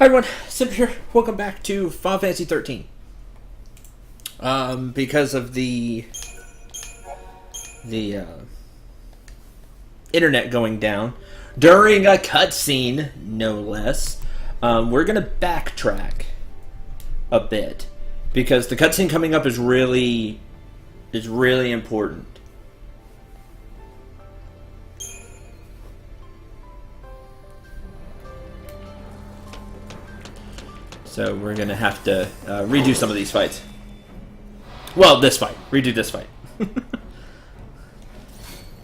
Hi everyone, Cendril here. Welcome back to Final Fantasy 13. Because of the internet going down during a cutscene, no less, we're gonna backtrack a bit because the cutscene coming up is really important. So we're going to have to redo some of these fights. Well, this fight. Redo this fight.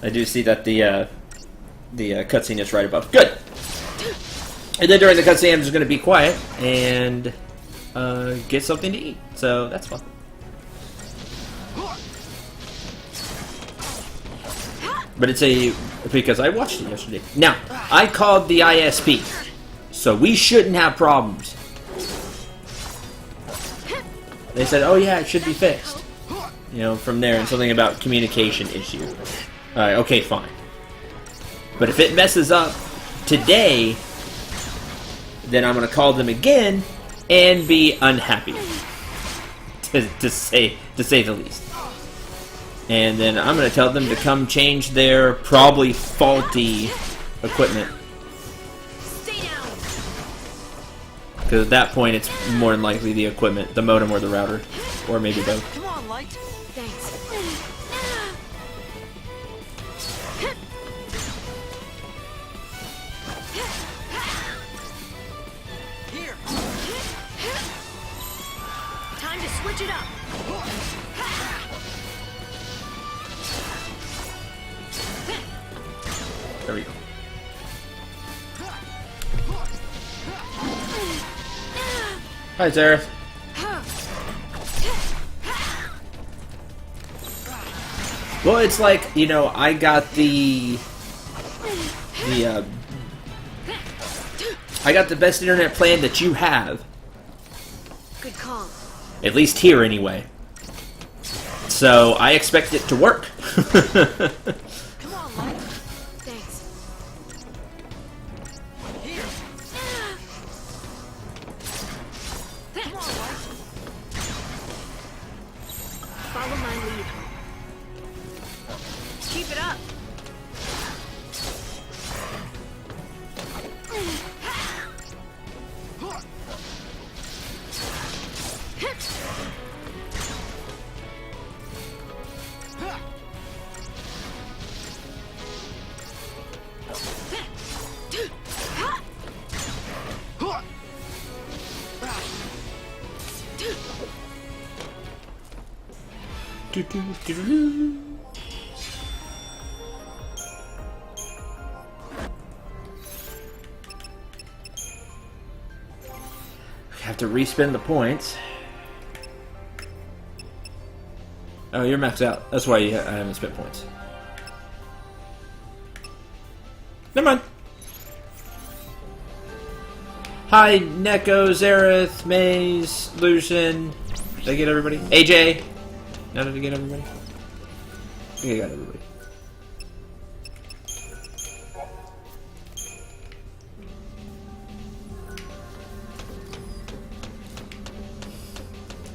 I do see that the cutscene is right above. Good! And then during the cutscene, I'm just going to be quiet and get something to eat. So that's fun. But it's because I watched it yesterday. Now, I called the ISP. So we shouldn't have problems. They said, oh yeah, it should be fixed. You know, from there, and something about communication issue. Alright, okay, fine. But if it messes up today, then I'm going to call them again and be unhappy. To say the least. And then I'm going to tell them to come change their probably faulty equipment. Because at that point, it's more than likely the equipment, the modem or the router, or maybe both. Come on, Light. Thanks. Here. Time to switch it up. There we go. Hi, Zareth. Well, it's like, you know, I got I got the best internet plan that you have. Good call. At least here, anyway. So, I expect it to work. Come on, Light. Thanks. Here. Come on, Light. Follow my lead. Keep it up. Have to respin the points. Oh, you're maxed out. That's why I haven't spent points. Never mind. Hi, Neko, Zareth, Maze, Lucian. Did I get everybody? AJ. Now did I get everybody? I think I got everybody.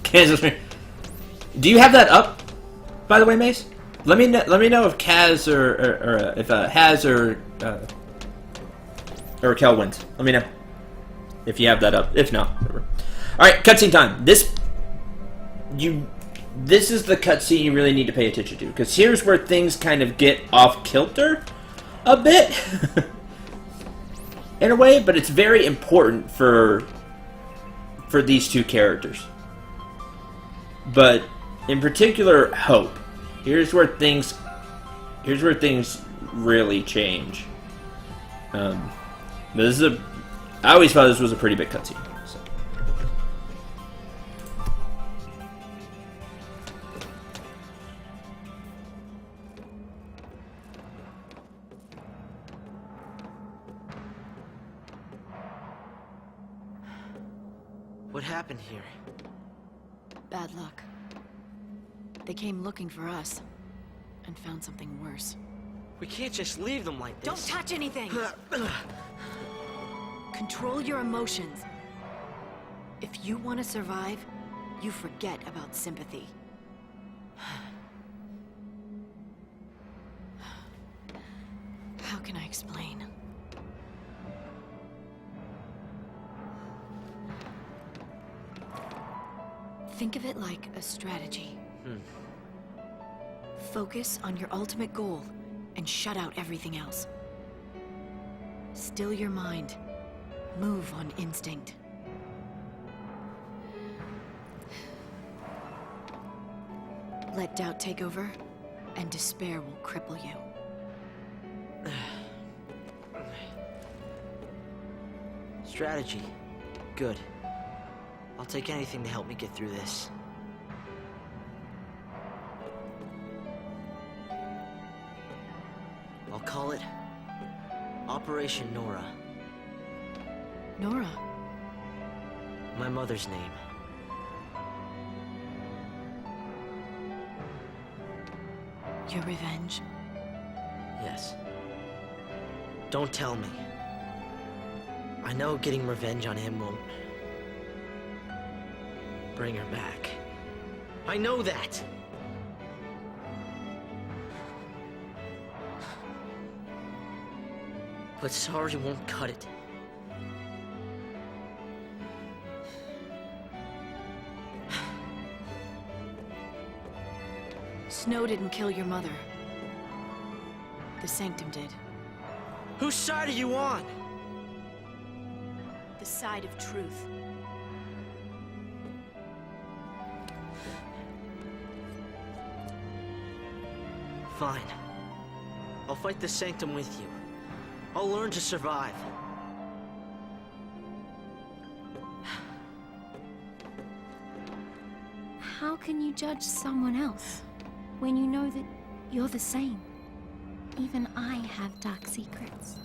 Kansas. Do you have that up? By the way, Mace. Let me know if Kaz or if Haz or Kel wins. Let me know if you have that up. If not, whatever. All right, cutscene time. This is the cutscene you really need to pay attention to, because here's where things kind of get off kilter a bit, in a way. But it's very important for these two characters. But in particular, Hope. Here's where things really change. This is I always thought this was a pretty big cutscene. So. What happened here? Bad luck. They came looking for us and found something worse. We can't just leave them like this. Don't touch anything! Control your emotions. If you want to survive, you forget about sympathy. How can I explain? Think of it like a strategy. Focus on your ultimate goal and shut out everything else. Still your mind. Move on instinct. Let doubt take over, and despair will cripple you. Strategy. Good. I'll take anything to help me get through this. I'll call it Operation Nora. Nora, My mother's name. your revenge? Yes. Don't tell me. I know getting revenge on him won't bring her back. I know that! But sorry won't cut it. Snow didn't kill your mother. The Sanctum did. Whose side are you on? The side of truth. Fine. I'll fight the Sanctum with you. I'll learn to survive. How can you judge someone else when you know that you're the same? Even I have dark secrets.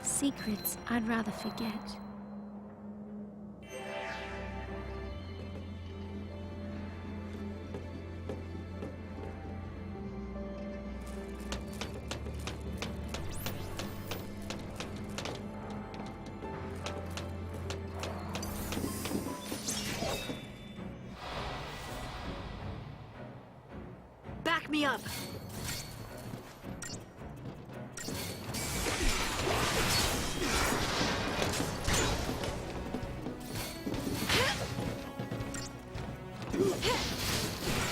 Secrets I'd rather forget. Back me up!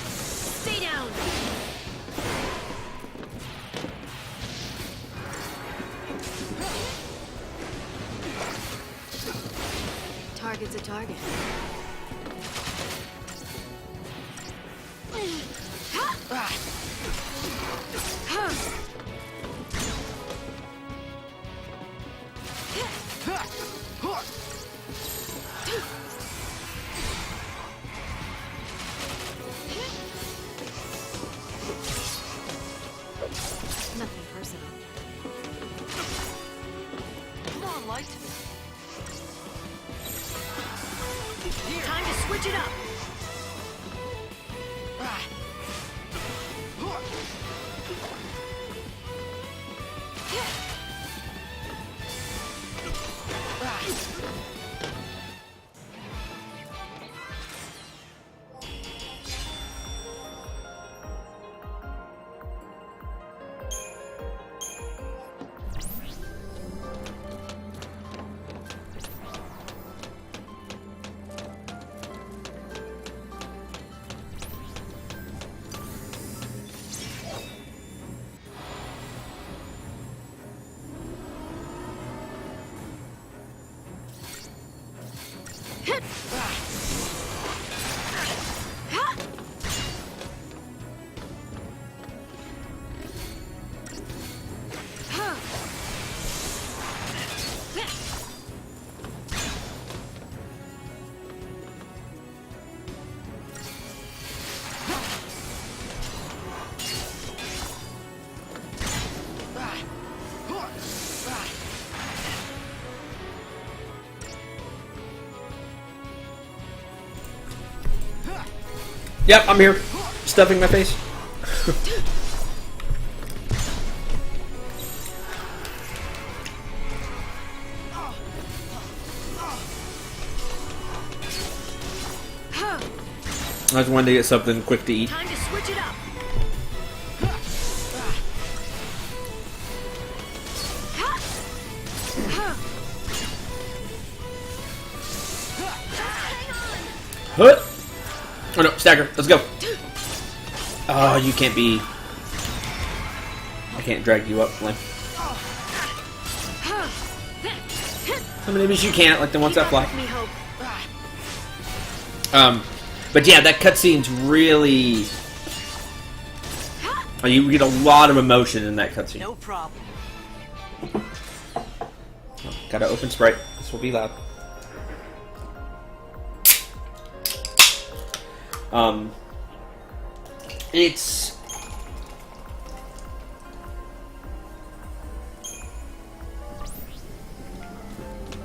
Stay down! Target's a target. Nothing personal. Come on, Light. Time to switch it up! Yep, I'm here. Stuffing my face. I just wanted to get something quick to eat. Time to switch it up. Huh? Oh no, stagger. Let's go. Oh, you can't be... I can't drag you up, Flynn. I mean, maybe you can't, like the ones that fly. But yeah, that cutscene's really... You get a lot of emotion in that cutscene. No problem. Oh, gotta open Sprite. This will be loud. It's...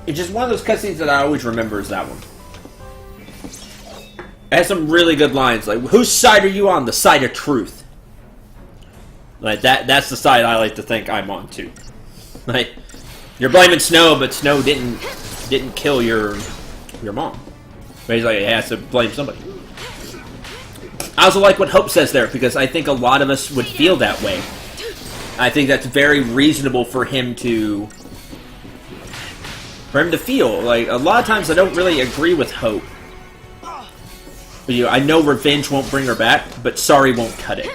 It's just one of those cutscenes that I always remember is that one. It has some really good lines, like, whose side are you on? The side of truth. Like, that's the side I like to think I'm on, too. Like, you're blaming Snow, but Snow didn't kill your mom. But he's like, he has to blame somebody. I also like what Hope says there, because I think a lot of us would feel that way. I think that's very reasonable for him to feel. Like, a lot of times I don't really agree with Hope. But, you know, I know revenge won't bring her back, but sorry won't cut it.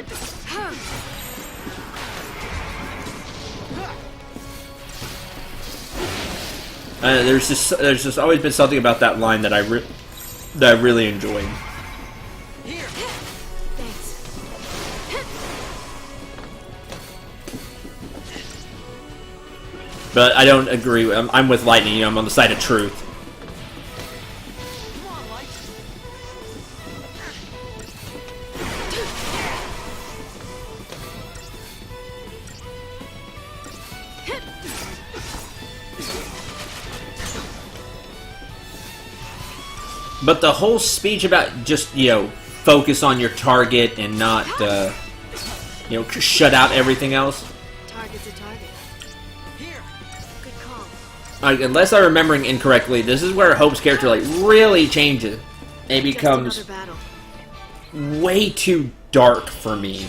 There's just always been something about that line that I really enjoyed. But I don't agree. I'm with Lightning. You know, I'm on the side of truth. But the whole speech about just, you know, focus on your target and not, you know, shut out everything else. Target's a target. Here. Good call. Unless I'm remembering incorrectly, this is where Hope's character, like, really changes. It becomes way too dark for me.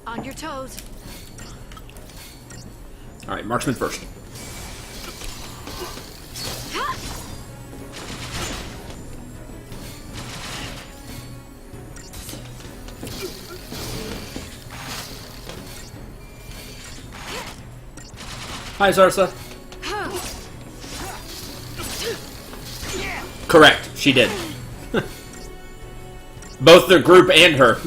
On your toes. Alright, marksman first. Hi, Zarsa. Correct, she did. Both the group and her.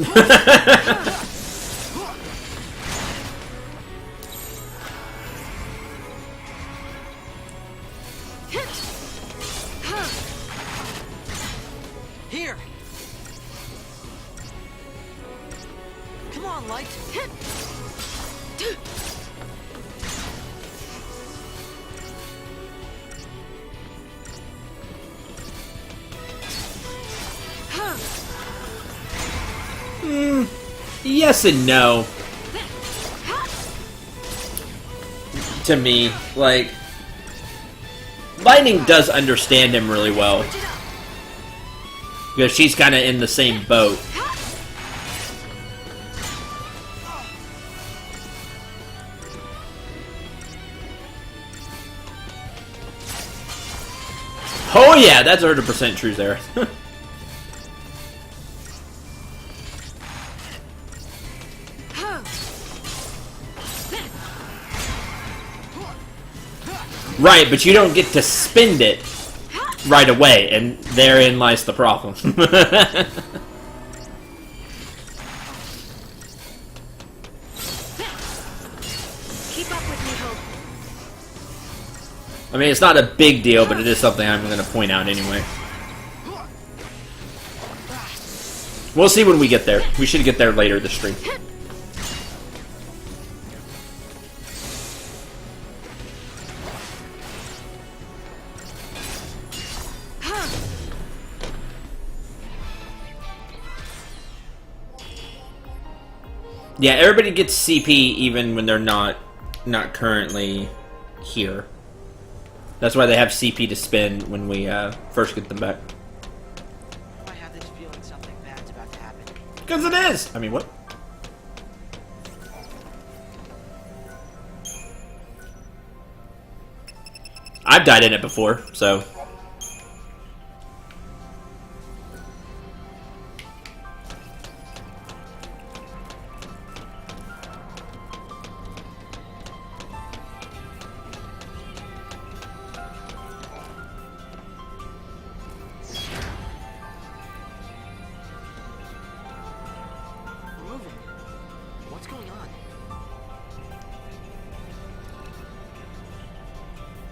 Here. Come on, Light. Yes and no. To me, like, Lightning does understand him really well. Because she's kind of in the same boat. Oh yeah, that's 100% true there. Right, but you don't get to spend it right away, and therein lies the problem. Keep up with me, Hope. I mean, it's not a big deal, but it is something I'm going to point out anyway. We'll see when we get there. We should get there later this stream. Yeah, everybody gets CP even when they're not currently here. That's why they have CP to spend when we first get them back. I have this feeling something bad's about to happen. Because it is! I mean, what? I've died in it before, so... What's going on?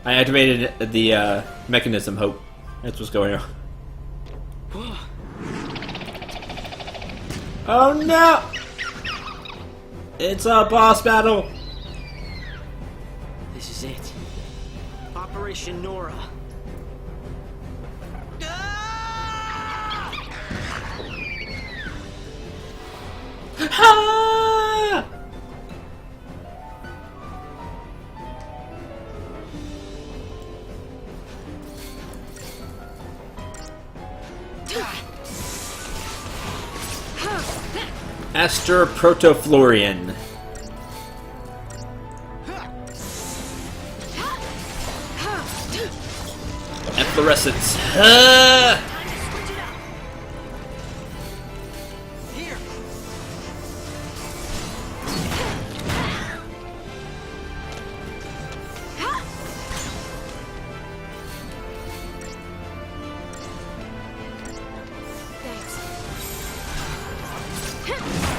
I activated the mechanism, Hope. That's what's going on. Oh no! It's a boss battle! This is it. Operation Nora. Ah! Aster Protoflorian. Efflorescence. Ah! Here.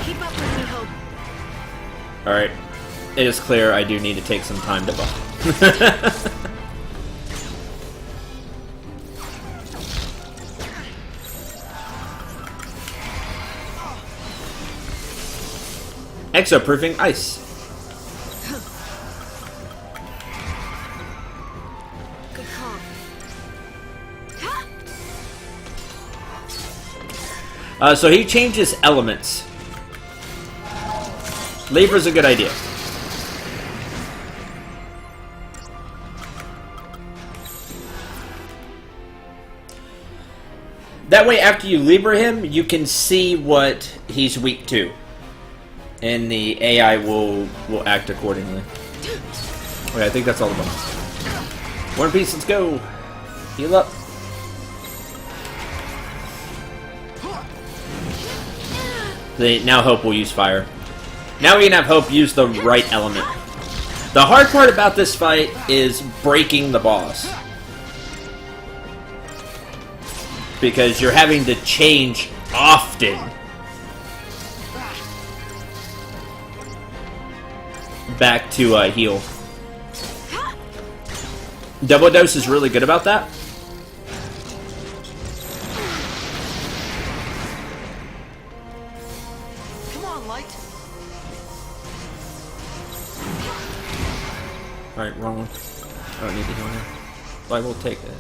Keep up with me, Hope. Alright. It is clear I do need to take some time to buff. Exoproofing ice. Good call. So he changes elements. Lever's a good idea. That way, after you lever him, you can see what he's weak to. And the AI will act accordingly. Okay, I think that's all the boss. One Piece, let's go! Heal up. Now Hope will use fire. Now we can have Hope use the right element. The hard part about this fight is breaking the boss. Because you're having to change often. Back to heal. Double Dose is really good about that. Come on, Light. Alright, wrong one. I don't need to heal now. But I will take it.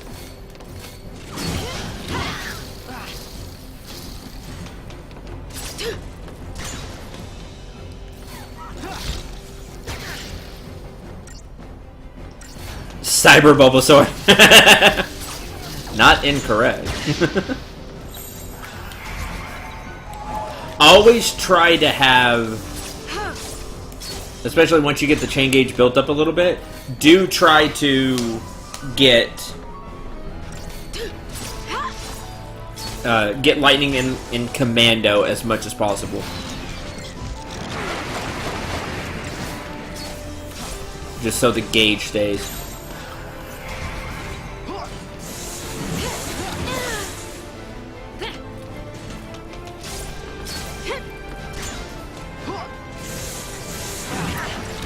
Cyber Bulbasaur. Not incorrect. Always try to have, especially once you get the chain gauge built up a little bit, do try to get lightning in commando as much as possible. Just so the gauge stays.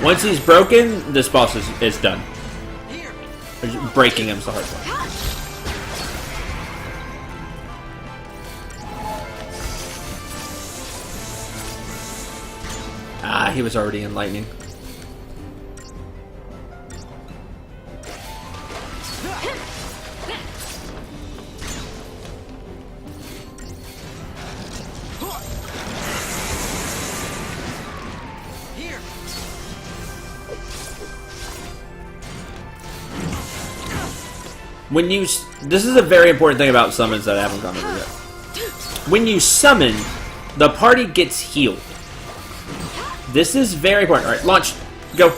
Once he's broken, this boss is done. Here. Breaking him's the hard part. Ah, he was already in lightning. When you... This is a very important thing about summons that I haven't gone over yet. When you summon, the party gets healed. This is very important. Alright, launch. Go.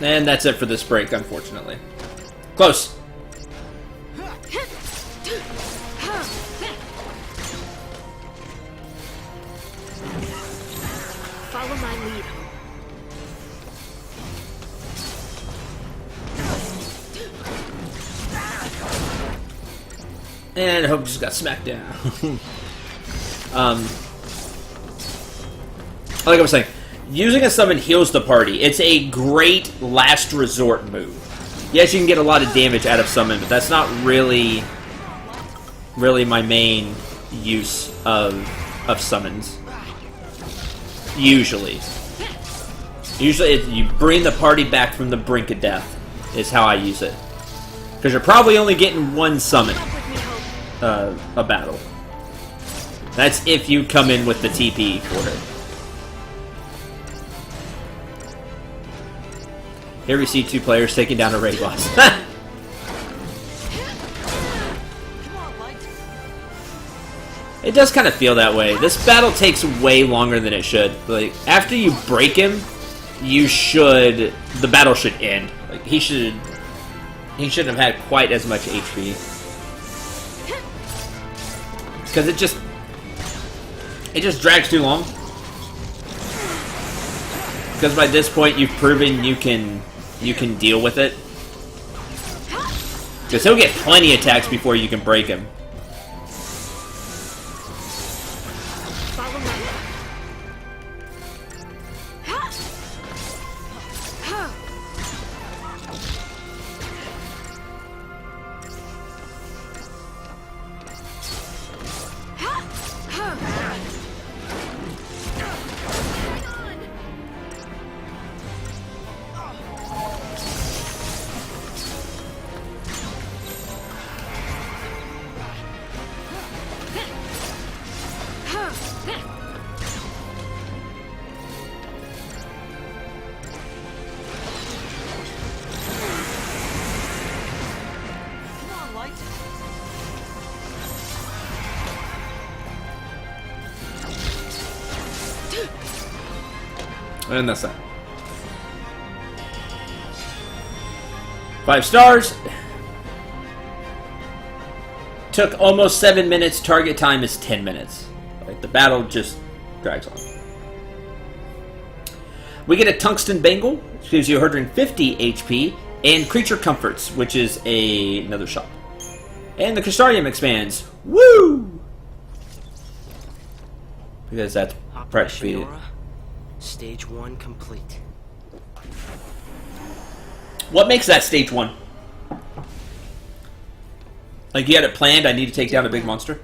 And that's it for this break, unfortunately. Close. Follow my lead. And Hope just got smacked down. Like I was saying, using a summon heals the party. It's a great last resort move. Yes, you can get a lot of damage out of summon, but that's not really my main use of summons. Usually, you bring the party back from the brink of death is how I use it. Because you're probably only getting one summon a battle. That's if you come in with the TP for it. Here we see two players taking down a raid boss. It does kind of feel that way. This battle takes way longer than it should. Like, after you break him, the battle should end. Like, he shouldn't have had quite as much HP. Because it just drags too long. Because by this point, you've proven you can deal with it. Because he'll get plenty of attacks before you can break him. And that's that. 5 stars. Took almost 7 minutes. Target time is 10 minutes. Like, the battle just drags on. We get a tungsten bangle, which gives you 150 HP, and creature comforts, which is another shop. And the Crystarium expands. Woo! Because that's practically it. Stage 1 complete. What makes that stage 1? Like, you had it planned, I need to take down a big monster?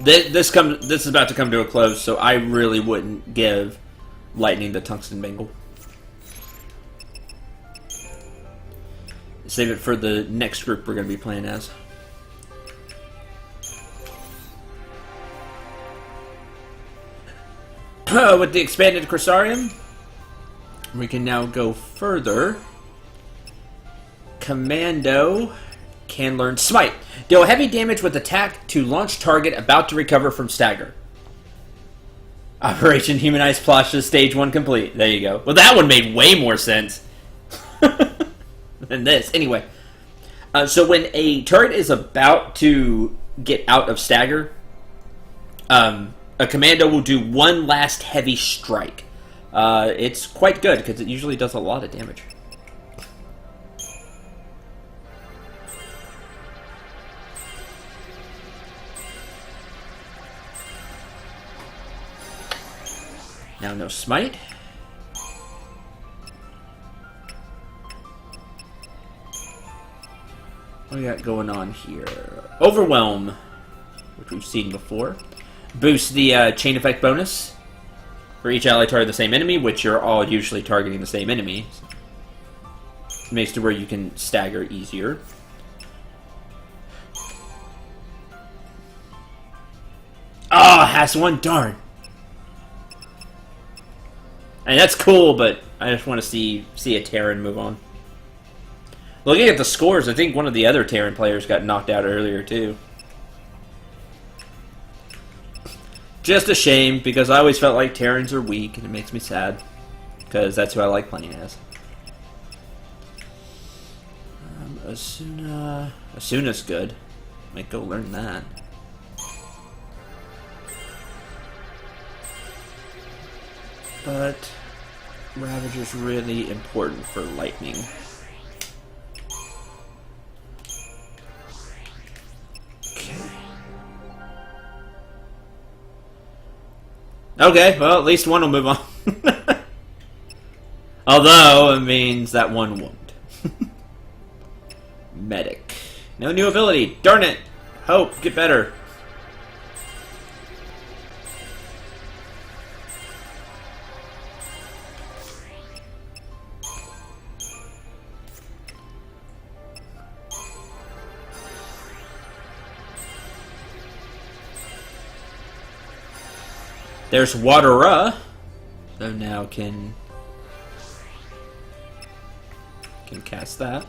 This is about to come to a close, so I really wouldn't give Lightning the tungsten bangle. Save it for the next group we're going to be playing as. with the expanded Crursarium, we can now go further. Commando can learn Smite. Deal heavy damage with attack to launch target about to recover from stagger. Operation Humanized Plasha Stage 1 complete. There you go. Well, that one made way more sense than this. Anyway, so when a turret is about to get out of stagger, a commando will do one last heavy strike. It's quite good because it usually does a lot of damage. Now no smite. What we got going on here? Overwhelm, which we've seen before. Boosts the chain effect bonus for each ally target the same enemy, which you're all usually targeting the same enemy. Makes it where you can stagger easier. Ah, has one, darn. And that's cool, but I just want to see a Terran move on. Looking at the scores, I think one of the other Terran players got knocked out earlier, too. Just a shame, because I always felt like Terrans are weak, and it makes me sad. Because that's who I like playing as. Asuna's good. Might go learn that. But Ravager's really important for lightning. Okay, well, at least one will move on. Although, it means that one won't. Medic. No new ability. Darn it! Hope, get better. There's Watera, so now can cast that.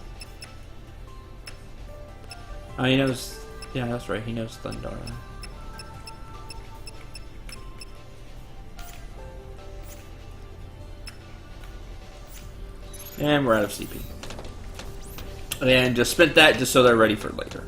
Oh, he knows. Yeah, that's right. He knows Thundara. And we're out of CP. And just spent that just so they're ready for later.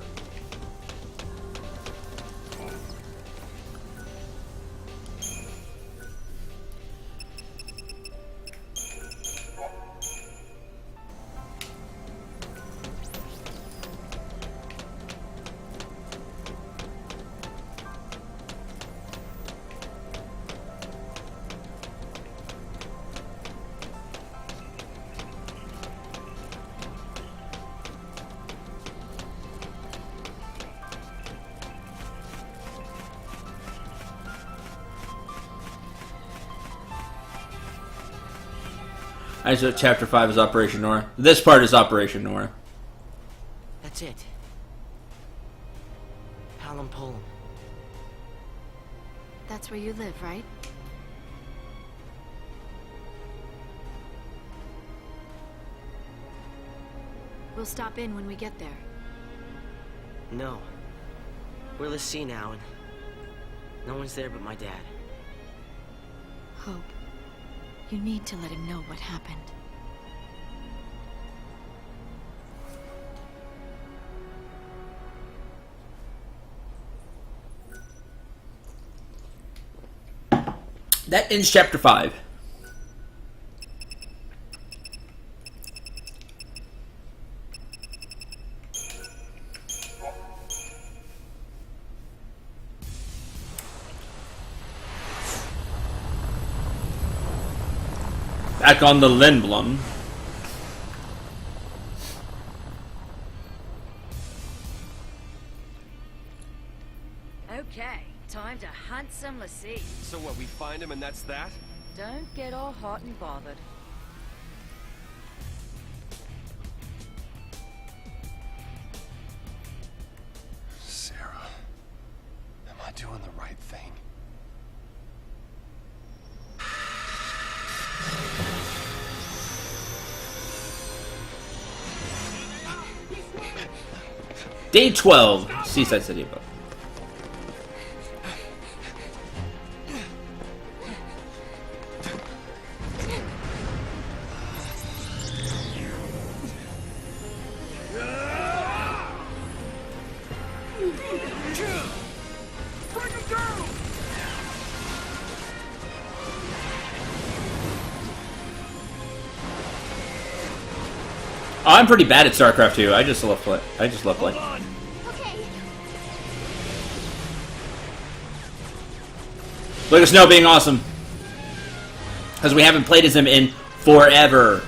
I said Chapter 5 is Operation Nora. This part is Operation Nora. That's it. Palom Polum. That's where you live, right? We'll stop in when we get there. No. We're the sea now, and no one's there but my dad. Hope. You need to let him know what happened. That ends Chapter 5. Back on the Lindblom. Okay, time to hunt some lassie. So what, we find him and that's that? Don't get all hot and bothered. Sarah, am I doing the right thing? Day 12, Seaside City above. Oh, I'm pretty bad at StarCraft 2. I just love play. Okay. Look at Snow being awesome. Because we haven't played as him in forever.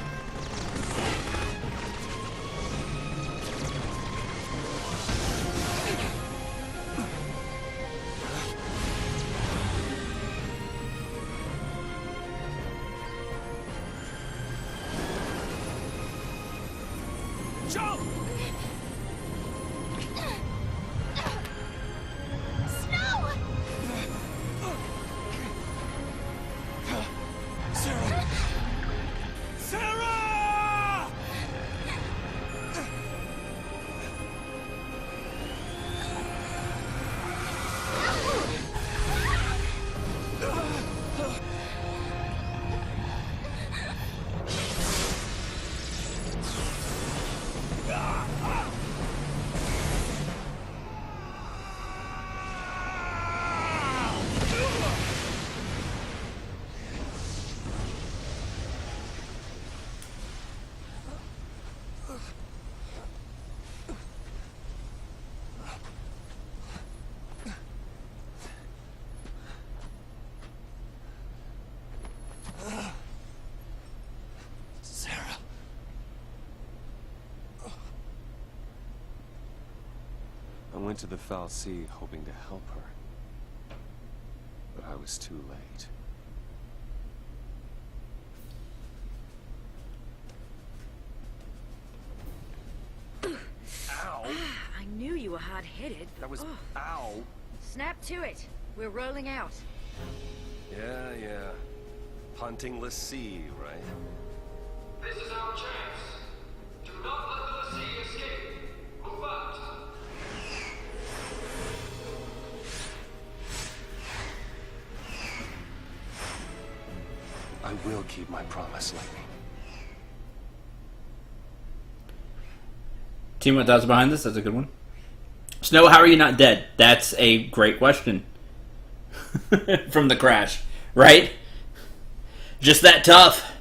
Jump! Snow! Sarah! Sarah! Sarah. I went to the Foul Sea hoping to help her. But I was too late. Ow! I knew you were hard-headed. That was... Oh, Ow! snap to it. We're rolling out. Yeah. Huntingless sea, right? This is our chance. Do not let the sea escape. Move out. I will keep my promise, Lightning. Team 1000 behind this. That's a good one. Snow, how are you not dead? That's a great question. From the crash, right? Just that tough.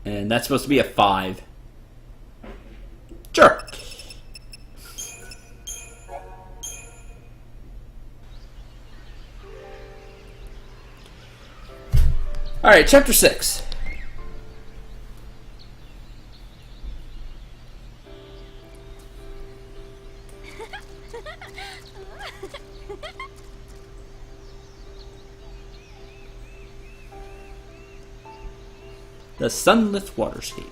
And that's supposed to be a 5. Sure. Alright, chapter 6. The Sunlit Waterscape.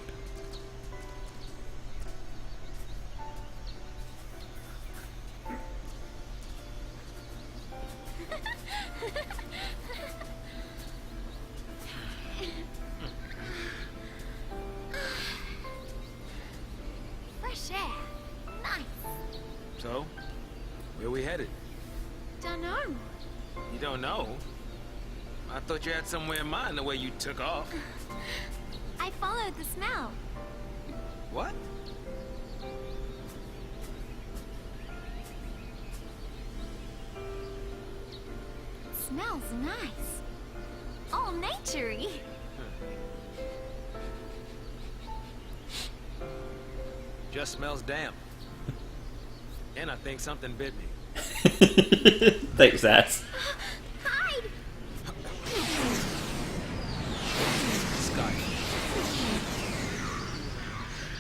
Fresh air. Nice. So, where we headed? Dunno. You don't know? I thought you had somewhere in mind the way you took off. I followed the smell. What? Smells nice. All naturey. Just smells damp. And I think something bit me. Thanks, ass. Hide! Sky.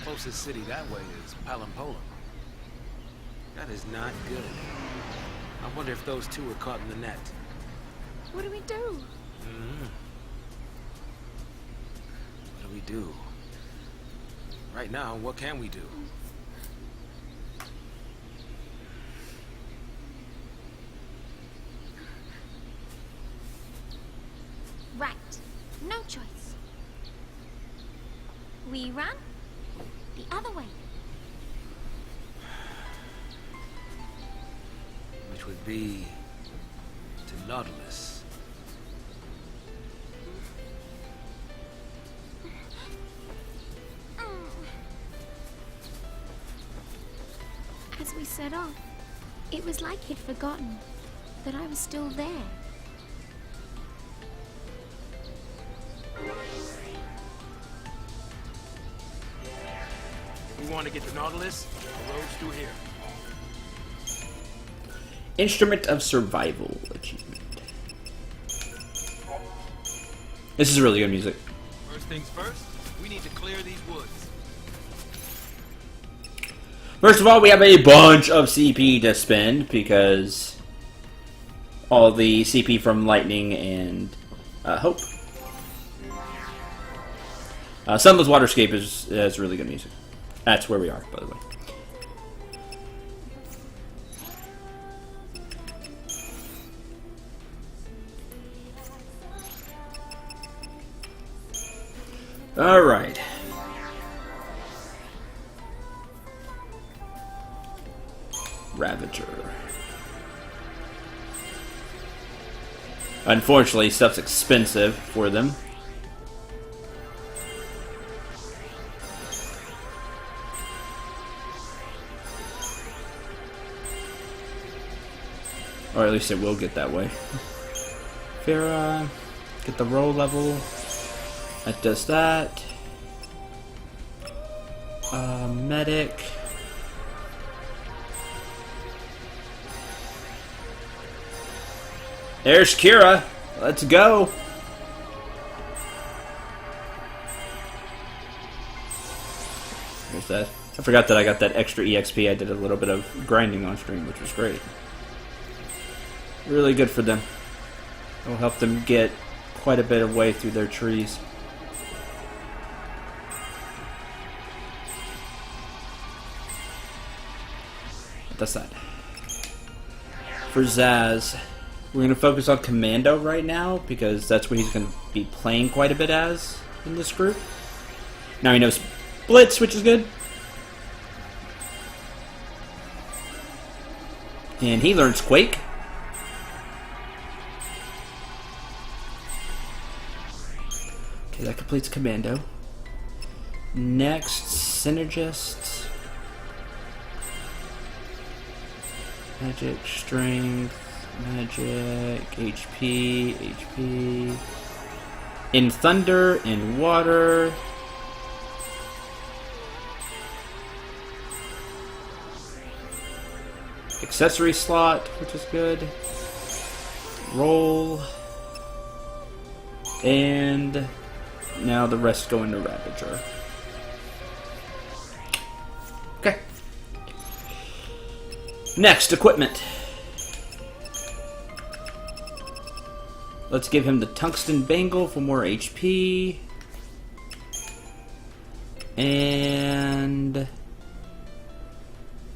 Closest city that way is Palampolam. That is not good. I wonder if those two were caught in the net. What do we do? What do we do? Right now, what can we do? Right. No choice. We run the other way. Which would be to Nautilus. As we set off, it was like he'd forgotten that I was still there. If we want to get to Nautilus, the road's through here. Instrument of Survival achievement. This is really good music. First things first, we need to clear these woods. First of all, we have a bunch of CP to spend because all the CP from Lightning and Hope. Sunless Waterscape is really good music. That's where we are, by the way. All right. Ravager. Unfortunately, stuff's expensive for them. Or at least it will get that way. Farah, get the roll level. That does that. Medic. There's Kira. Let's go. There's that. I forgot that I got that extra EXP. I did a little bit of grinding on stream, which was great. Really good for them. It'll help them get quite a bit of way through their trees. That's that. For Zaz, we're going to focus on Commando right now because that's what he's going to be playing quite a bit as in this group. Now he knows Blitz, which is good. And he learns Quake. Okay, that completes Commando. Next, Synergist. Magic, Strength, Magic, HP. In Thunder, in Water. Accessory slot, which is good. Roll. And now the rest go into Ravager. Okay. Next, equipment. Let's give him the Tungsten Bangle for more HP. And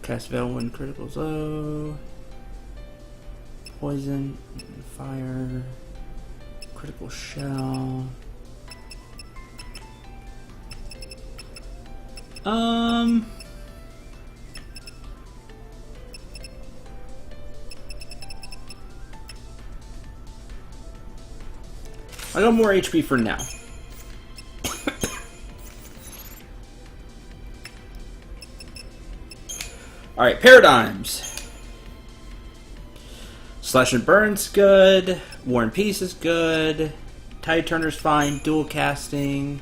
cast Veil when critical's low. Poison, fire, critical shell. I got more HP for now. Alright, paradigms. Slash and Burn's good. War and Peace is good. Tide Turner's fine. Dual casting.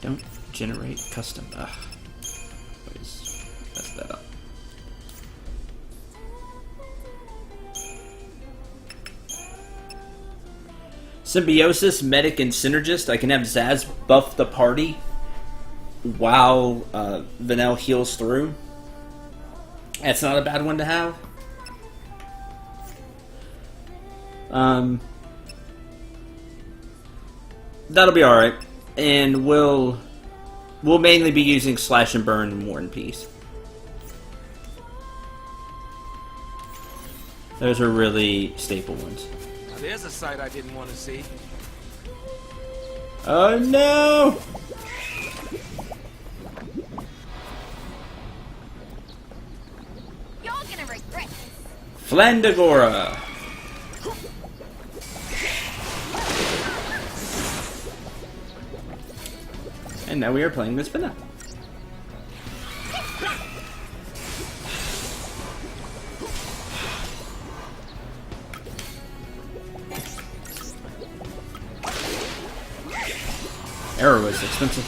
Don't generate custom. Ugh. Always mess that up. Symbiosis, Medic, and Synergist. I can have Zaz buff the party while Vanel heals through. That's not a bad one to have. That'll be alright. And we'll mainly be using Slash and Burn and War and Peace. Those are really staple ones. Now, there's a sight I didn't want to see. Oh no! You're gonna regret this. Flandagora! And now we are playing with Spinna. Arrow is expensive.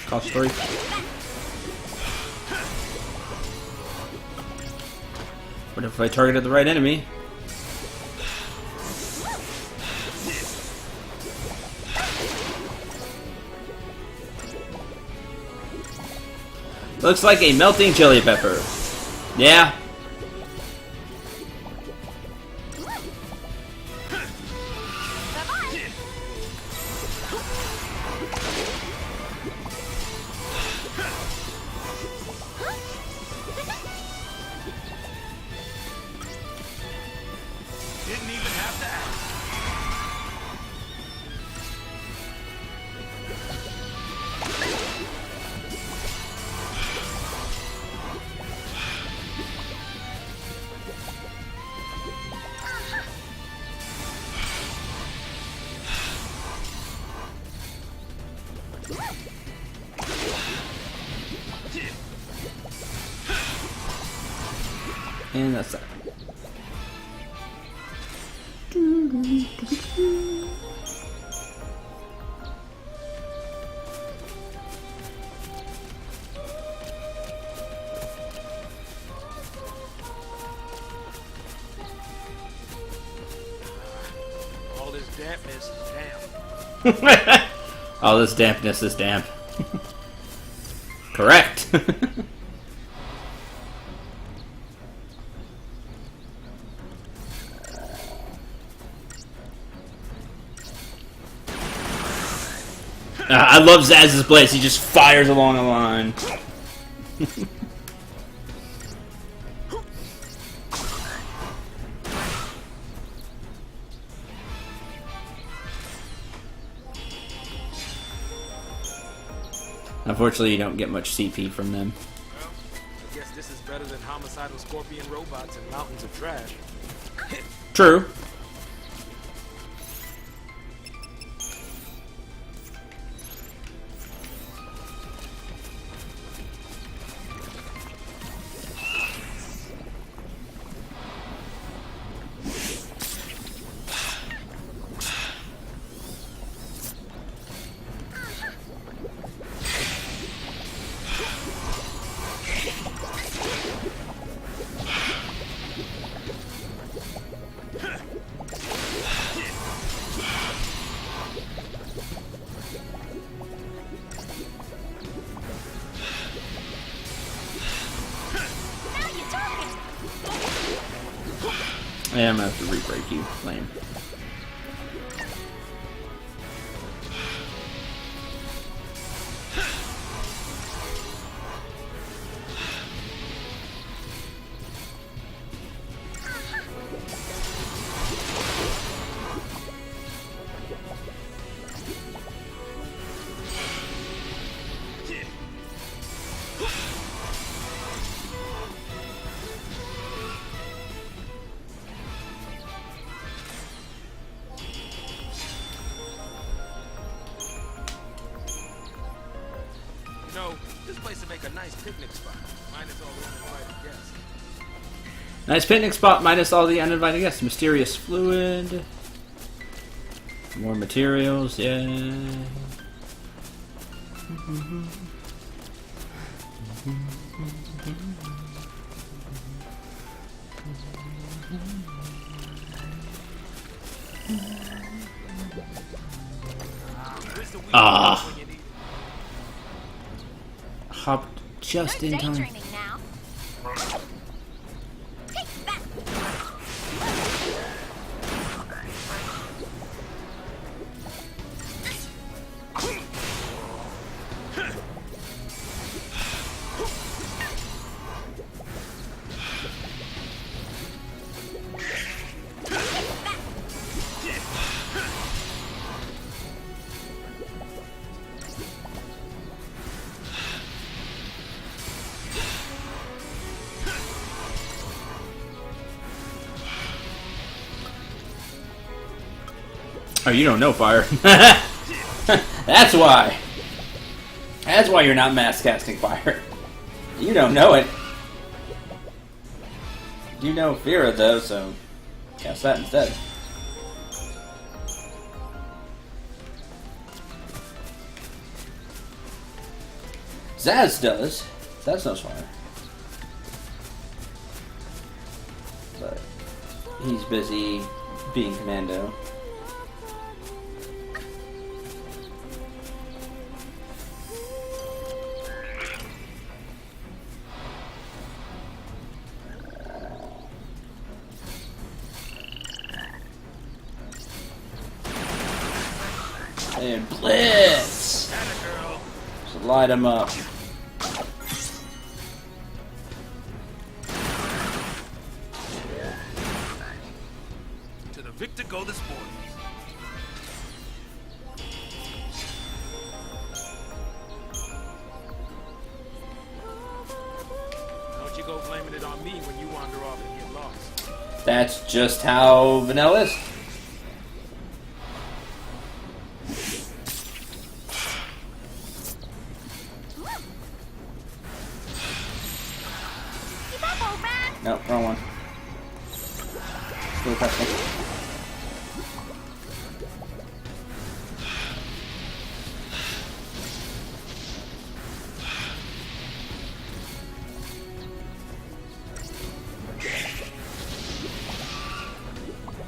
Cost 3. What if I targeted the right enemy? Looks like a melting chili pepper. Yeah. Didn't even have to ask. And that's that. All this dampness is damp. All this dampness is damp. Correct. I love Zaz's blades. He just fires along the line. Unfortunately, you don't get much CP from them. Well, I guess this is better than homicidal scorpion robots and mountains of trash. True. Yeah, I'm gonna have to re-break you, lame. No, this place would make a nice picnic spot. Minus all the uninvited guests. Nice picnic spot minus all the uninvited guests. Mysterious fluid. More materials, yeah. Ah. Hopped just in time. Daydreaming now. Take that. Oh, you don't know fire. That's why. That's why you're not mass casting fire. You don't know it. You know Vera though, so cast that instead. Zaz does. Zaz knows fire. But he's busy being commando. And blitz! Just light him up. To the victor go the spoils. Don't you go blaming it on me when you wander off and get lost. That's just how vanilla is. No, wrong one. Still custom.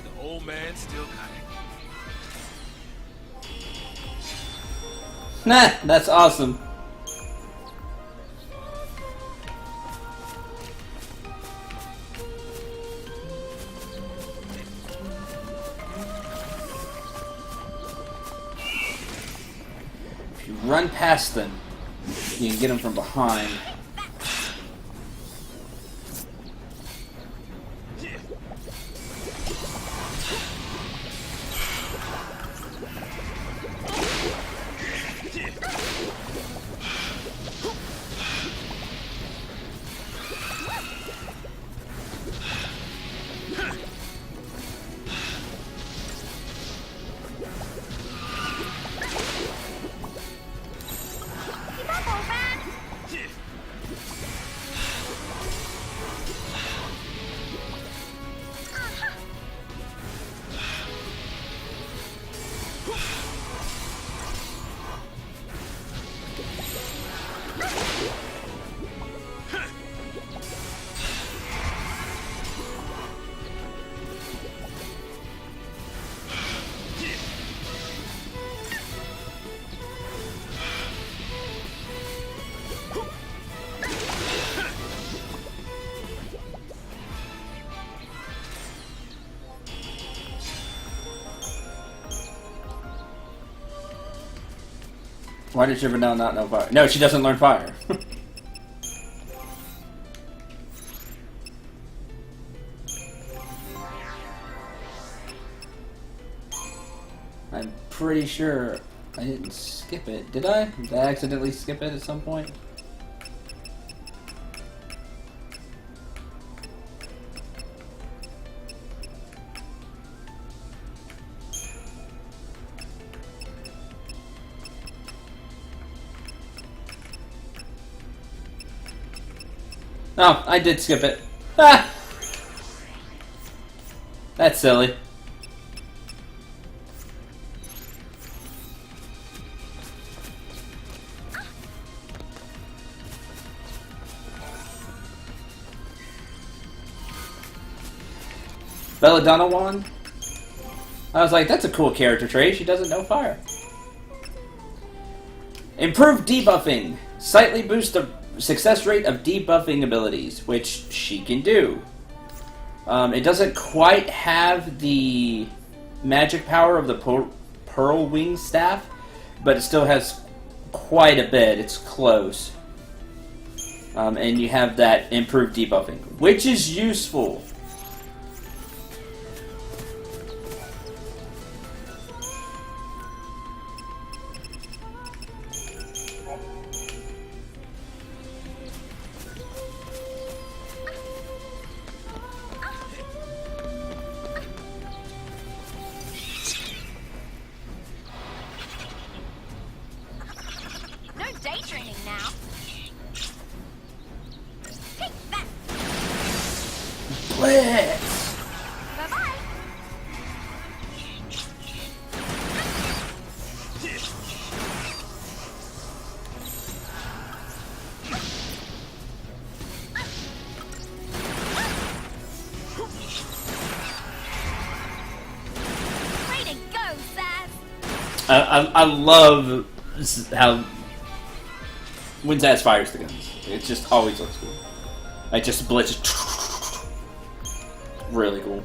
The old man still got it. Nah, that's awesome. If you run past them, you can get them from behind. Why did Rivendell not know fire? No, she doesn't learn fire. I'm pretty sure I didn't skip it. Did I? Did I accidentally skip it at some point? Oh, I did skip it. Ah! That's silly. Belladonna wand? I was like, that's a cool character trait. She doesn't know fire. Improved debuffing. Slightly boost the success rate of debuffing abilities, which she can do. It doesn't quite have the magic power of the Pearl Wing Staff, but it still has quite a bit. It's close. And you have that improved debuffing, which is useful. Let's. Bye-bye. Way to go, Sass. I love how when Zaz fires the guns. It just always looks cool. Like just blitz. Really cool.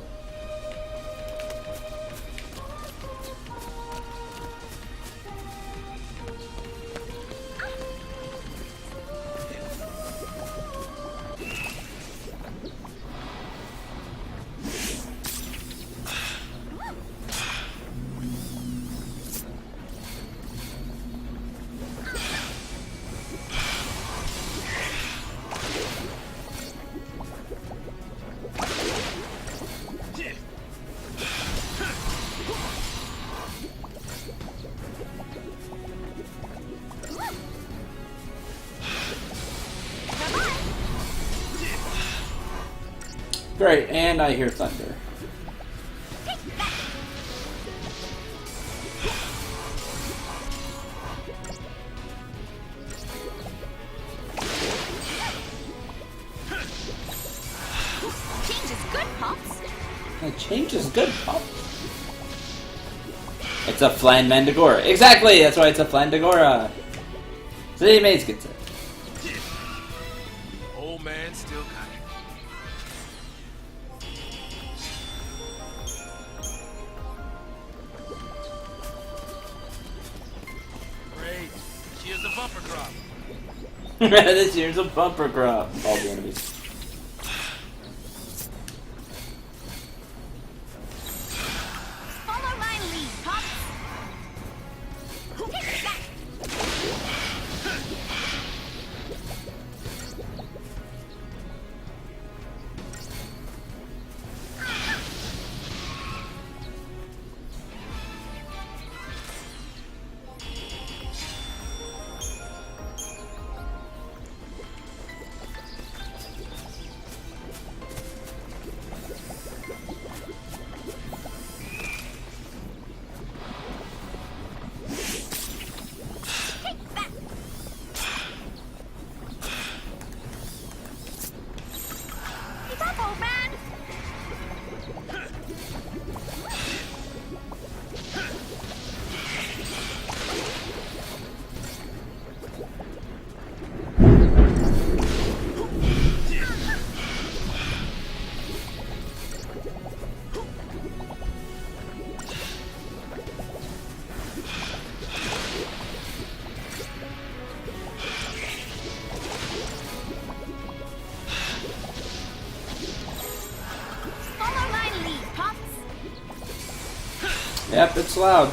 Great, and I hear thunder. Change is good, Pops. A change is good, Pop. It's a Flan Mandagora. Exactly, that's why it's a Flandagora. City Maze gets it. Old man still got it. Great. She has a bumper crop. This year's a bumper crop. All the enemies. Follow my lead, Pops. Take that. Keep up, old man. Follow my lead, Pops. Yep, it's loud.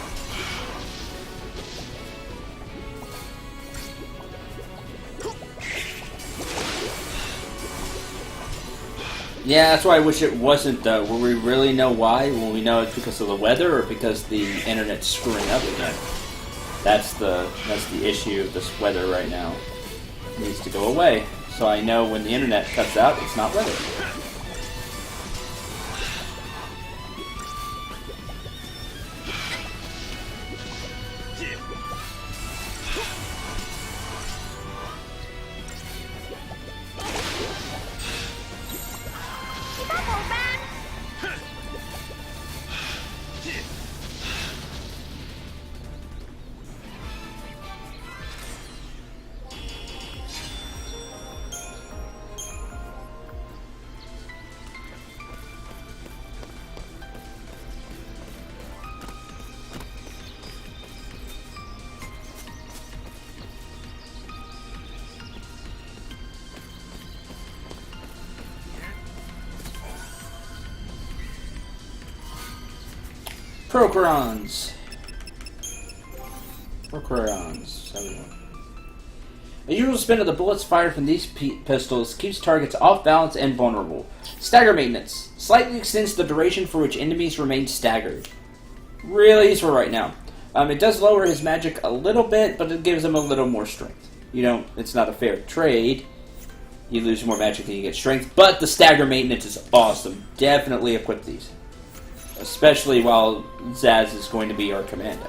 Yeah, that's why I wish it wasn't, though. Will we really know why? Will we know it's because of the weather or because the internet's screwing up again? That's the issue of this weather right now. It needs to go away. So I know when the internet cuts out, it's not weather. Keep up, old man. Procurons. Procurons. 71. A usual spin of the bullets fired from these pistols keeps targets off balance and vulnerable. Stagger maintenance. Slightly extends the duration for which enemies remain staggered. Really useful right now. It does lower his magic a little bit, but it gives him a little more strength. You don't. It's not a fair trade, You lose more magic than you get strength, but the stagger maintenance is awesome. Definitely equip these. Especially while Zaz is going to be our commando.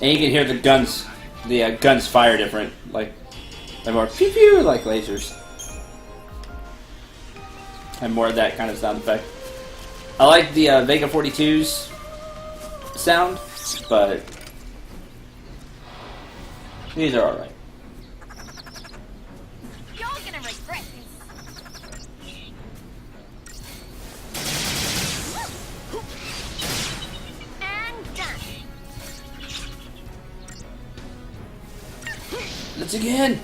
And you can hear the guns fire different, like they're more pew pew like lasers, and more of that kind of sound effect. I like the Vega 42's sound, but these are all right. You're gonna regret this. And done. Let's again.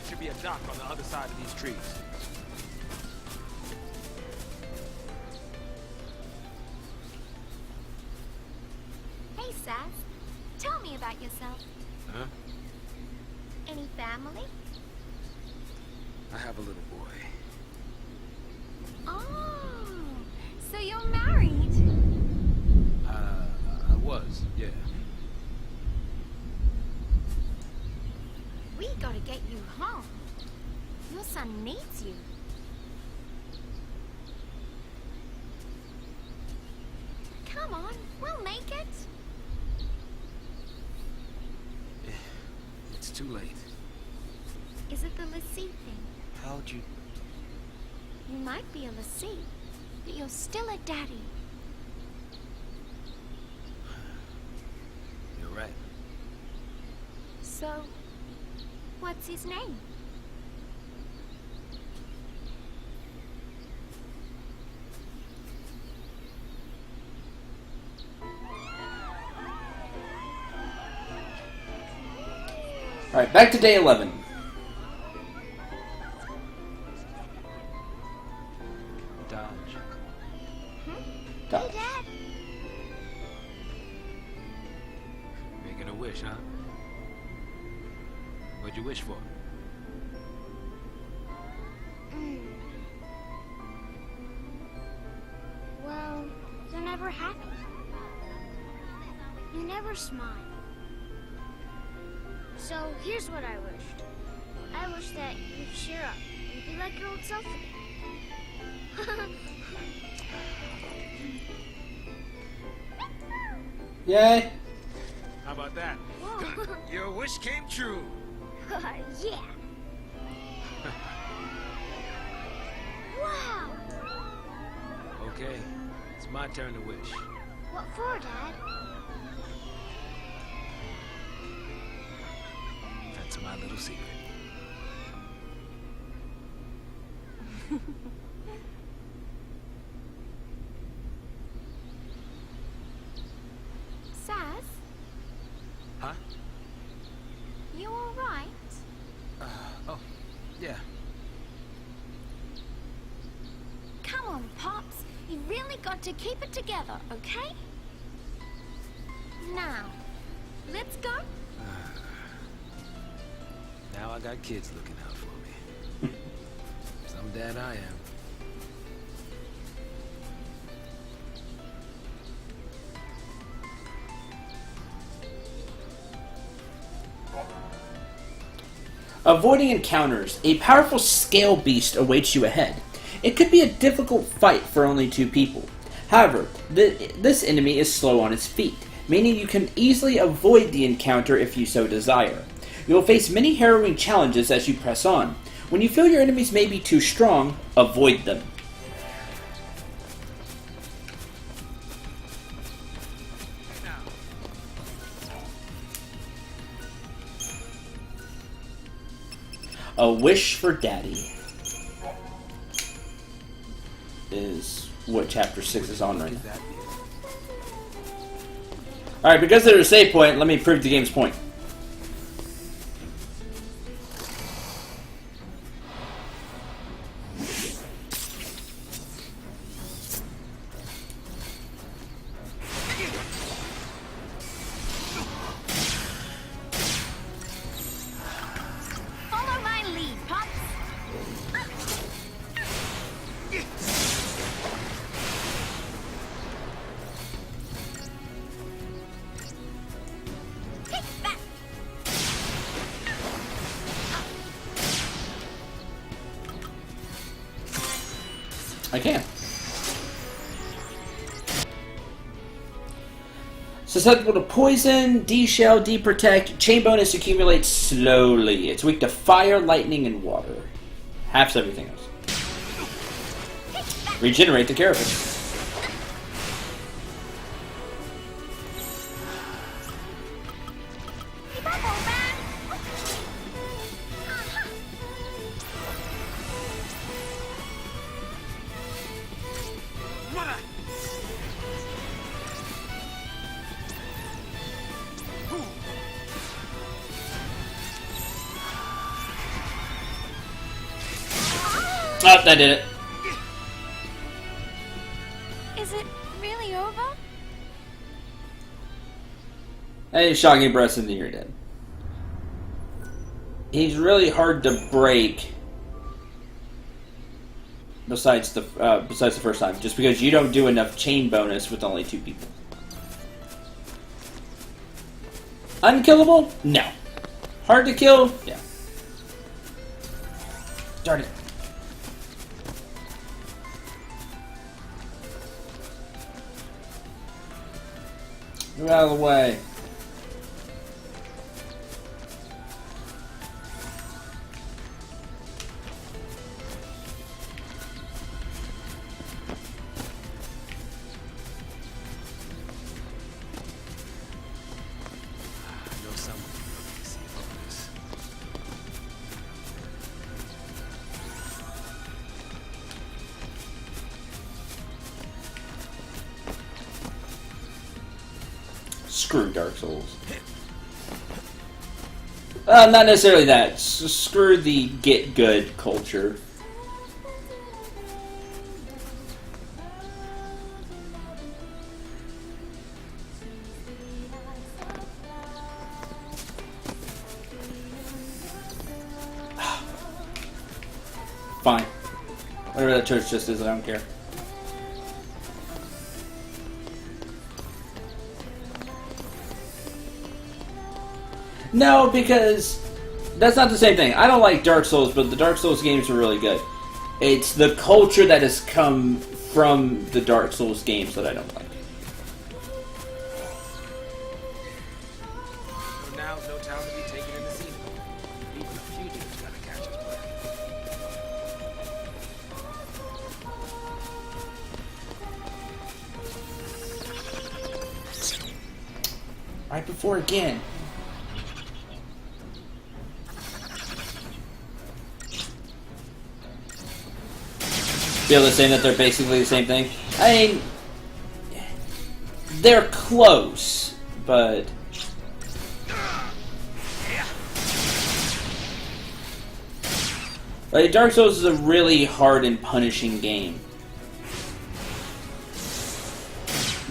Should be a dock on the other side of these trees. Hey, Sass. Tell me about yourself. Huh? Any family? I have a little boy. Oh, so you're married? I was, yeah. We gotta get you home. Your son needs you. Come on, we'll make it. It's too late. Is it the Lassie thing? How'd you... You might be a Lassie, but you're still a daddy. You're right. So, what's his name? Alright, back to day 11. Dodge. Dodge. Hey, Dad. Making a wish, huh? What'd you wish for? Well, you're never happy. You never smile. So here's what I wished. I wish that you'd cheer up and be like your old self again. Yay! How about that? Your wish came true. Yeah. Wow. Okay, it's my turn to wish. What for, Dad? That's my little secret. Sass, Huh? you all right? Oh, yeah. Come on, Pops. You really got to keep it together, okay? Now, let's go. Now I got kids looking out for me. Some dads glad I am. Avoiding encounters. A powerful scale beast awaits you ahead. It could be a difficult fight for only 2 people. However, this enemy is slow on its feet, meaning you can easily avoid the encounter if you so desire. You will face many harrowing challenges as you press on. When you feel your enemies may be too strong, avoid them. A Wish for Daddy is what Chapter 6 is on right now. Alright, because there's a save point, let me prove the game's point. Follow my lead, Pops. Take that. I can. Susceptible to poison, D-shell, D-protect. Chain bonus accumulates slowly. It's weak to fire, lightning, and water. Half's everything else. Regenerate the carapace. Oh, I did it. Is it really over? Hey, shocking breath and then you're dead. He's really hard to break. Besides the first time, just because you don't do enough chain bonus with only 2 people. Unkillable? No. Hard to kill? Yeah. Darn it. Move out of the way. I know someone can see over this. Screw Dark Souls. Not necessarily that. Screw the get good culture. Fine. Whatever that church just is, I don't care. No, because that's not the same thing. I don't like Dark Souls, but the Dark Souls games are really good. It's the culture that has come from the Dark Souls games that I don't like. So now's no time to be taken in the scene. Even a fugitive's gotta catch his breath. Right before again. Feel the same that they're basically the same thing? I mean, they're close, but like Dark Souls is a really hard and punishing game.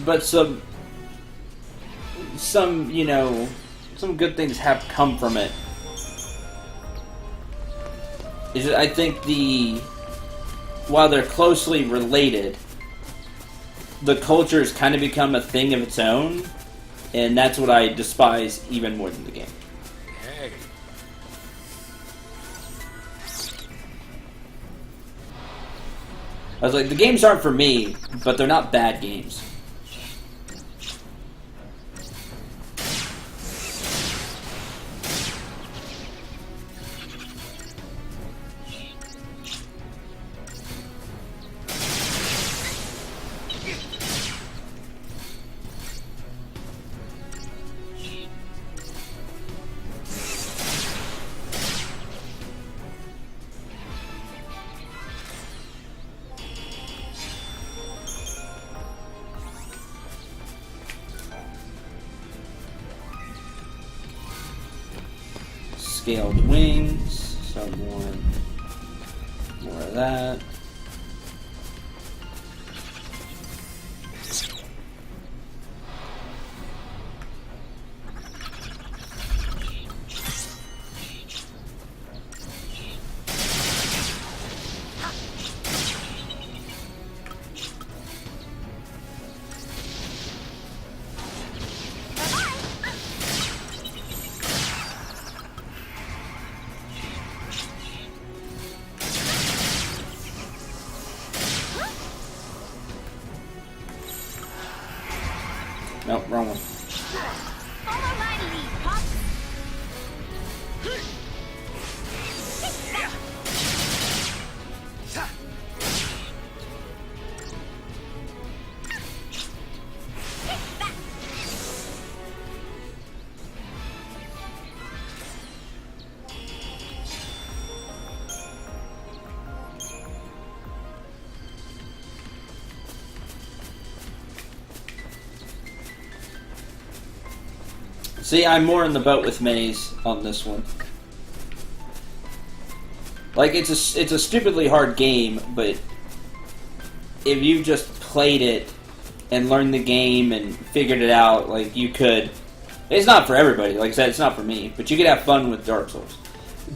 But some you know, some good things have come from it. I think while they're closely related, the culture's kind of become a thing of its own, and that's what I despise even more than the game. Hey. I was like, the games aren't for me, but they're not bad games. Scaled wings, someone more of that. Nope, wrong one. Follow my lead, Pop. See, I'm more in the boat with Maze on this one. Like, it's a stupidly hard game, but if you just played it and learned the game and figured it out, like, you could... It's not for everybody, like I said, it's not for me, but you could have fun with Dark Souls.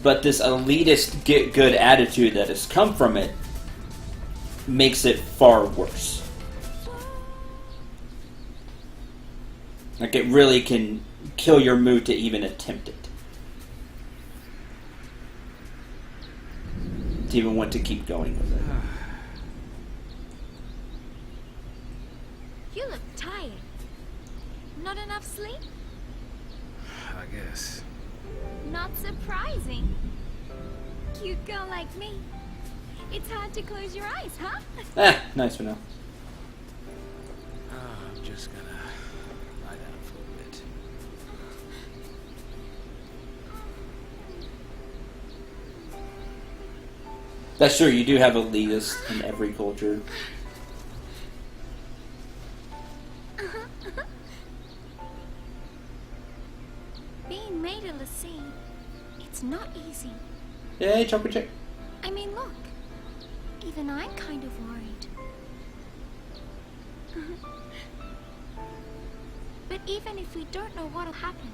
But this elitist get-good attitude that has come from it makes it far worse. Like, it really can kill your mood to even attempt it. To even want to keep going with it. You look tired. Not enough sleep? I guess. Not surprising. Cute girl like me. It's hard to close your eyes, huh? Nice for now. I'm just gonna lie down for a bit. That's true, you do have elitists in every culture. Being made a lassie, it's not easy. Yay, chocolate chick. I mean, look. Even I'm kind of worried. But even if we don't know what'll happen,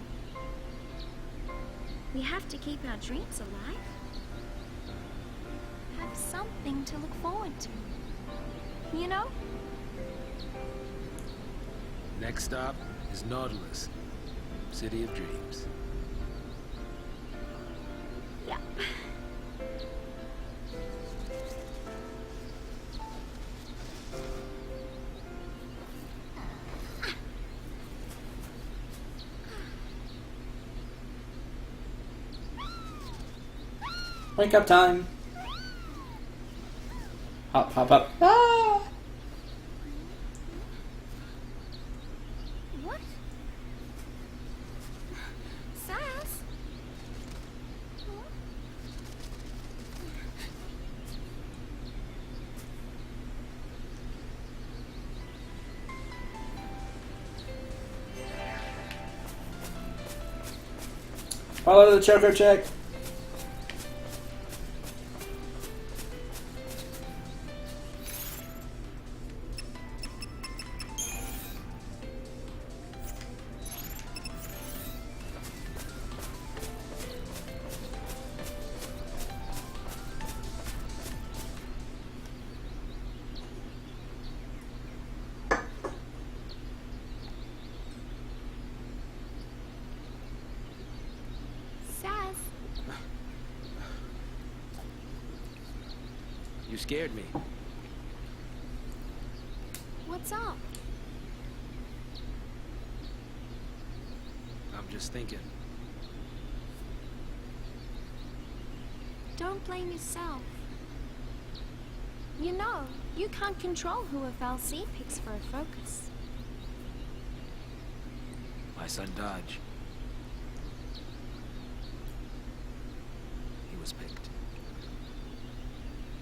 we have to keep our dreams alive. Have something to look forward to. You know? Next stop is Nautilus, City of Dreams. Yeah. Wake up time. Hop, hop, hop. Ah! What? Sass? Follow the choco check. You scared me. What's up? I'm just thinking. Don't blame yourself. You know, you can't control who a Valsea picks for a focus. My son Dodge. He was picked.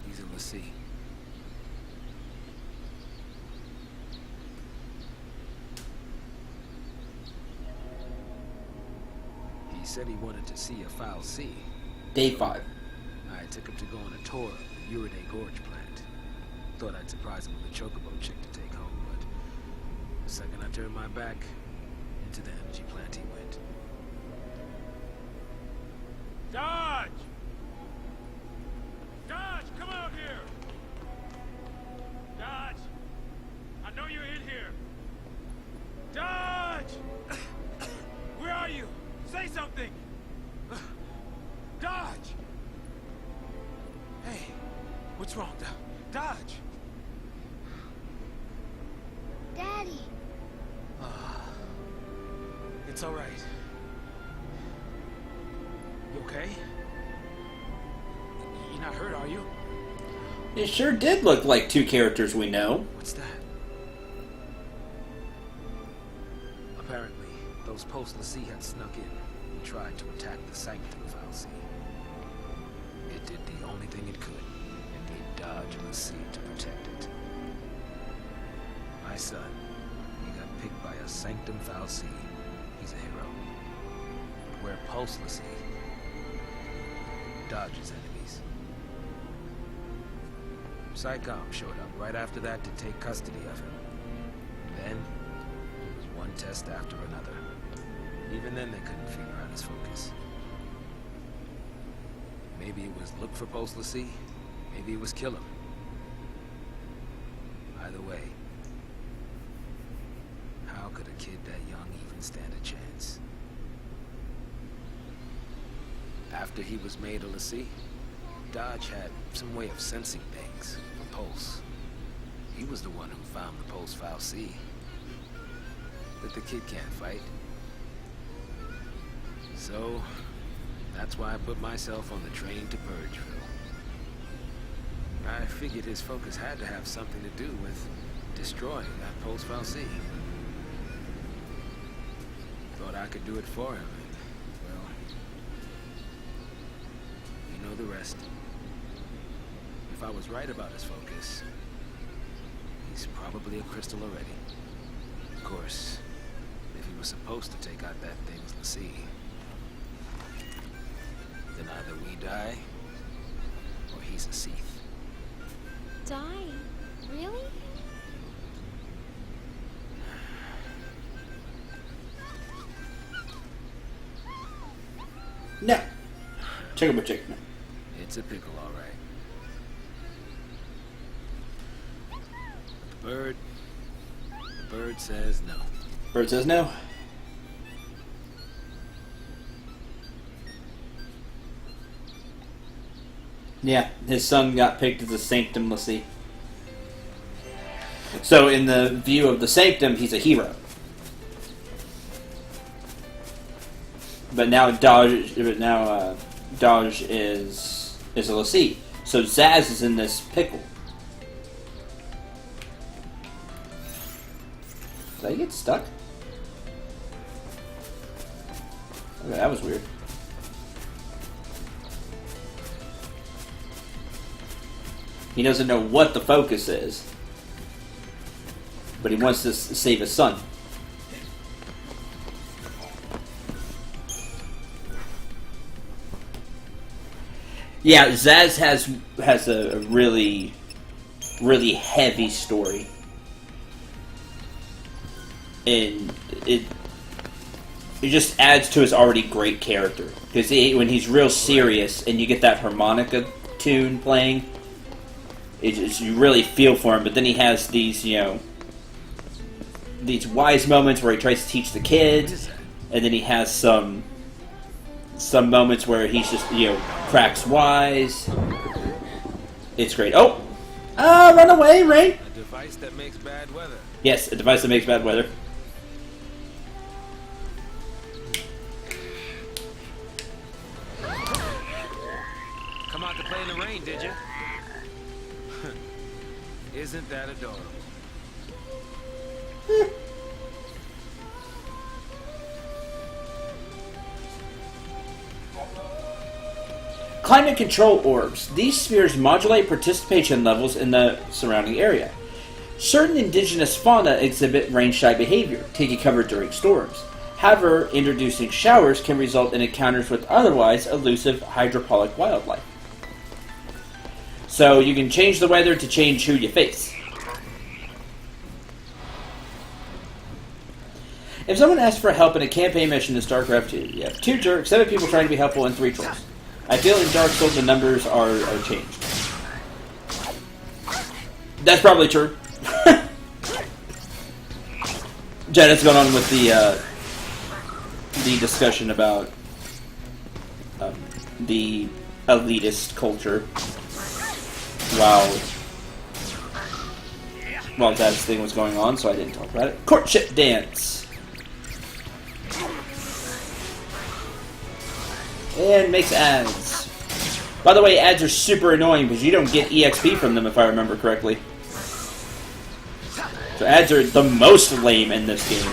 He's in the sea. He said he wanted to see a foul sea. Day 5. I took him to go on a tour of the Uriday Gorge plant. Thought I'd surprise him with a chocobo chick to take home, but the second I turned my back, into the energy plant he went. Dodge! Dodge, come out here! Dodge! I know you're in here! Dodge! Where are you? Say something! Dodge! Hey, what's wrong, Dodge? Daddy! It's all right. You okay? You're not hurt, are you? It sure did look like 2 characters we know. What's that? Apparently, those post-Lassie had snuck in and tried to attack the Sanctum Valsea. It did the only thing it could, and gave Dodge and Lassie to protect it. My son, he got picked by a Sanctum Valsea. He's a hero. But we're post-Lassie. Dodge's enemies. Psychom showed up right after that to take custody of him. Then, it was one test after another. Even then, they couldn't figure out his focus. Maybe it was look for post-Lassie. Maybe it was kill him. Either way, how could a kid that young even stand a chance? After he was made a Lassie, Dodge had some way of sensing things from Pulse. He was the one who found the Pulse Valsea. But the kid can't fight. So, that's why I put myself on the train to Purgeville. I figured his focus had to have something to do with destroying that Pulse Valsea. Thought I could do it for him, and, well, you know the rest. If I was right about his focus, he's probably a crystal already. Of course, if he was supposed to take out that thing's Lassie, then either we die, or he's a Seath. Die? Really? No. Check out chicken. It's a pickle, all right. But the bird says no. Bird says no. Yeah, his son got picked as a Sanctum Lassie. So in the view of the Sanctum, he's a hero. But now Dodge is a Lassie. So Zaz is in this pickle. Did I get stuck? Okay, that was weird. He doesn't know what the focus is, but he wants to save his son. Yeah, Zaz has a really heavy story, and it just adds to his already great character. Because when he's real serious, and you get that harmonica tune playing, you really feel for him. But then he has these, these wise moments where he tries to teach the kids, and then he has some moments where he's just, cracks wise. It's great. Oh! Run away, Ray! A device that makes bad weather. Yes, a device that makes bad weather. Come out to play in the rain, did you? Isn't that adorable? Climate control orbs. These spheres modulate participation levels in the surrounding area. Certain indigenous fauna exhibit rain-shy behavior, taking cover during storms. However, introducing showers can result in encounters with otherwise elusive hydroponic wildlife. So you can change the weather to change who you face. If someone asks for help in a campaign mission in StarCraft 2, you have 2 jerks, 7 people trying to be helpful, and 3 trolls. I feel in Dark Souls the numbers are changed. That's probably true. Janet's going on with the discussion about the elitist culture while that thing was going on, so I didn't talk about it. Courtship dance. And makes ads. By the way, ads are super annoying because you don't get EXP from them if I remember correctly. So ads are the most lame in this game.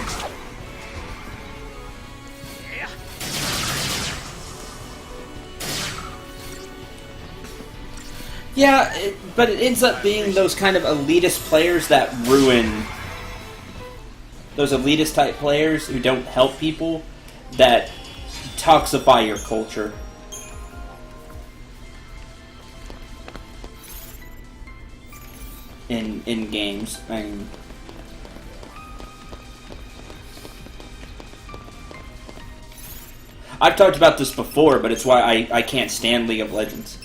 Yeah, but it ends up being those kind of elitist players that ruin... Those elitist type players who don't help people that toxify your culture. In games. I mean, I've talked about this before, but it's why I can't stand League of Legends.